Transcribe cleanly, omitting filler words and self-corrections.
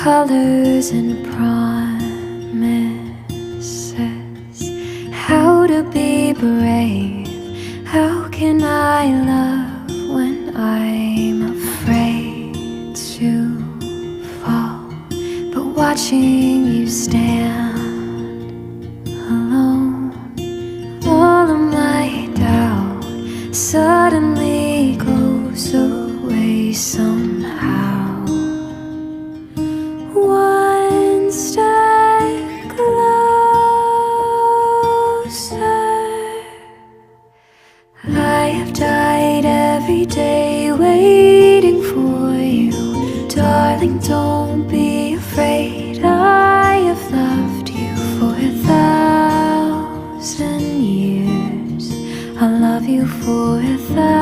colors and promises, how to be brave. How can I love when I'm afraid to fall? But watching you stand alone, all of my doubt suddenly goes away somehow. One step closer. I have died every day waiting for you. Darling, don't be afraid. I have loved you for 1,000 years. I'll love you for 1,000